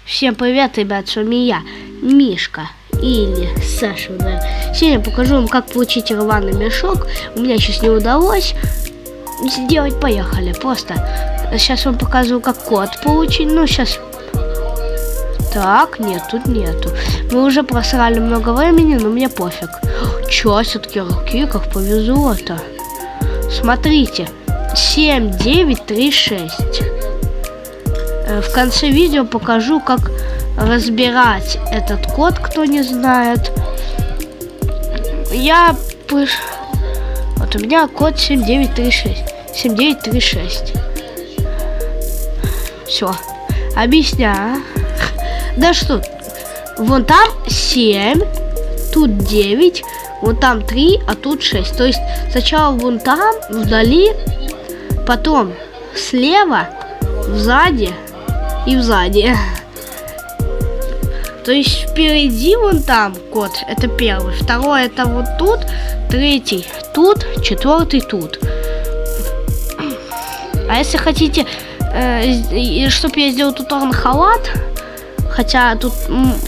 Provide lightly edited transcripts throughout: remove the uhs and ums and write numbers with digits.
Всем привет, ребят, с вами я, Мишка или Саша. Сегодня покажу вам, как получить рваный мешок. У меня сейчас не удалось сделать, поехали. Просто сейчас вам показываю, как код получить. Ну, сейчас... Так, нет, тут нету. Мы уже просрали много времени, но мне пофиг. Чё, все-таки руки, как повезло-то. Смотрите, 7936. В конце видео покажу, как разбирать этот код, кто не знает. Вот у меня код 7936. 7936. Все. Объясняю. Да что? Вон там 7, тут 9, вон там 3, а тут 6. То есть сначала вон там, вдали, потом слева, сзади и сзади. То есть впереди вон там код, это первый, второй это вот тут, третий тут, четвертый тут. А если хотите, чтобы я сделал туторный халат, хотя тут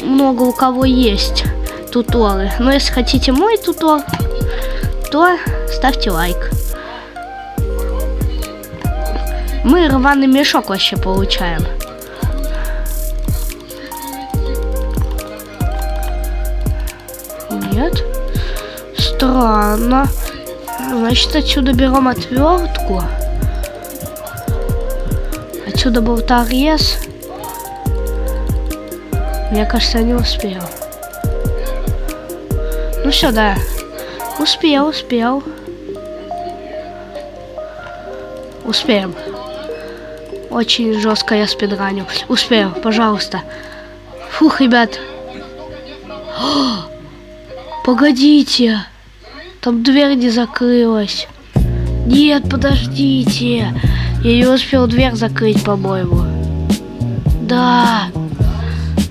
много у кого есть туторы, но если хотите мой тутор, то ставьте лайк. Мы рваный мешок вообще получаем. Нет? Странно. Значит, отсюда берем отвертку. Отсюда болторез. Мне кажется, я не успел. Ну все, да. Успел. Успеем. Очень жестко я спидраню. Успею, пожалуйста. Фух, ребят. О, погодите. Там дверь не закрылась. Нет, подождите. Я не успел дверь закрыть, по-моему. Да.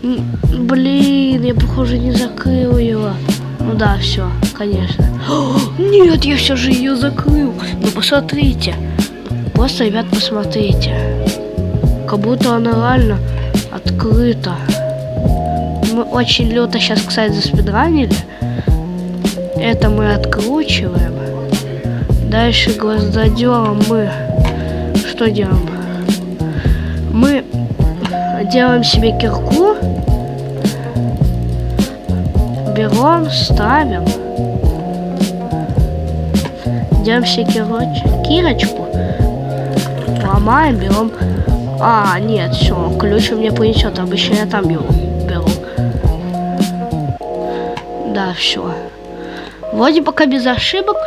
Блин, я, похоже, не закрыл ее. Ну да, все, конечно. О, нет, я все же ее закрыл. Ну посмотрите. Просто, ребят, посмотрите. Как будто она реально открыта. Мы очень люто сейчас, кстати, заспидранили. Это мы откручиваем. Дальше гвоздодером мы что делаем? Мы делаем себе кирку. Берем, ставим. Делаем себе кирочку. Ломаем, берем. А, нет, все, ключ у меня принесет. Обычно я там его беру. Да, все. Вроде пока без ошибок.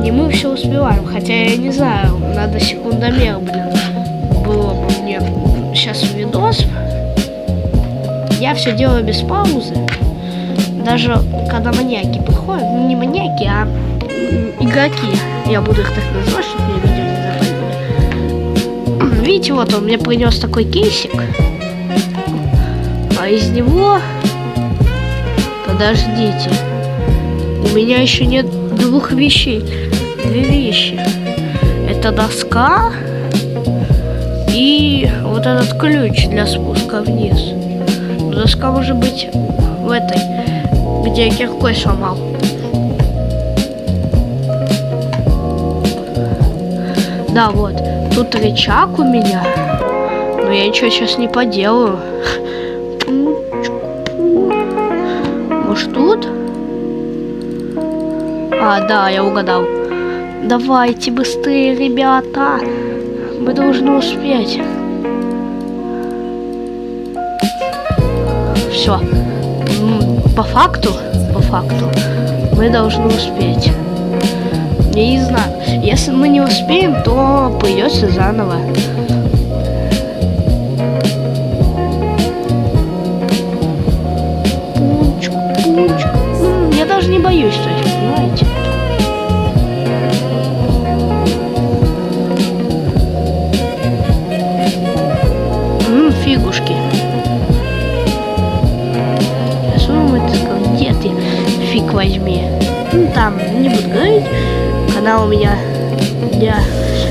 И мы все успеваем. Хотя я не знаю, надо секундомер, блин. Было бы мне сейчас видос. Я все делаю без паузы. Даже когда маньяки приходят, не маньяки, а игроки. Я буду их так называть, чтобы мне видео не запомнили. Видите, вот он мне принес такой кейсик. А из него... Подождите. У меня еще нет двух вещей. Две вещи. Это доска и вот этот ключ для спуска вниз. Доска может быть в этой, где я киркой сломал. Да, вот. Тут рычаг у меня. Но я ничего сейчас не поделаю. Может тут? А, да, я угадал. Давайте быстрее, ребята. Мы должны успеть. Все. По факту, мы должны успеть. Я не знаю. Если мы не успеем, то придется заново. Пунчик. Я даже не боюсь, то есть, понимаете? Фигушки. Где ты? Фиг возьми. Ну, там, не буду говорить. Канал у меня...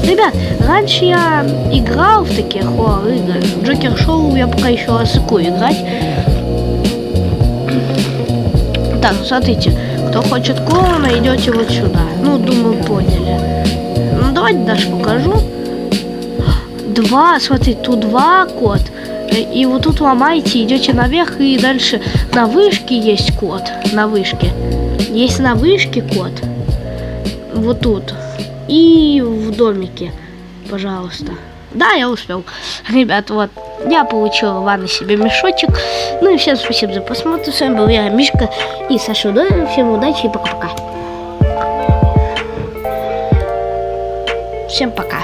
Ребят, Ребят, раньше я играл в такие хоррор-игры. Джокер Шоу я пока еще осыку играть. Так, ну смотрите, кто хочет клоуна, идете вот сюда. Ну, думаю, поняли. Ну, давайте дальше покажу. Смотри, тут 2 код. И вот тут ломаете, идете наверх, и дальше на вышке есть код. На вышке. Есть на вышке код. Вот тут. И в домике. Пожалуйста. Да, я успел. Ребят, вот. Я получил Ванна себе мешочек. Ну и всем спасибо за просмотр. С вами был я, Мишка и Саша Удоев. Всем удачи и пока-пока. Всем пока.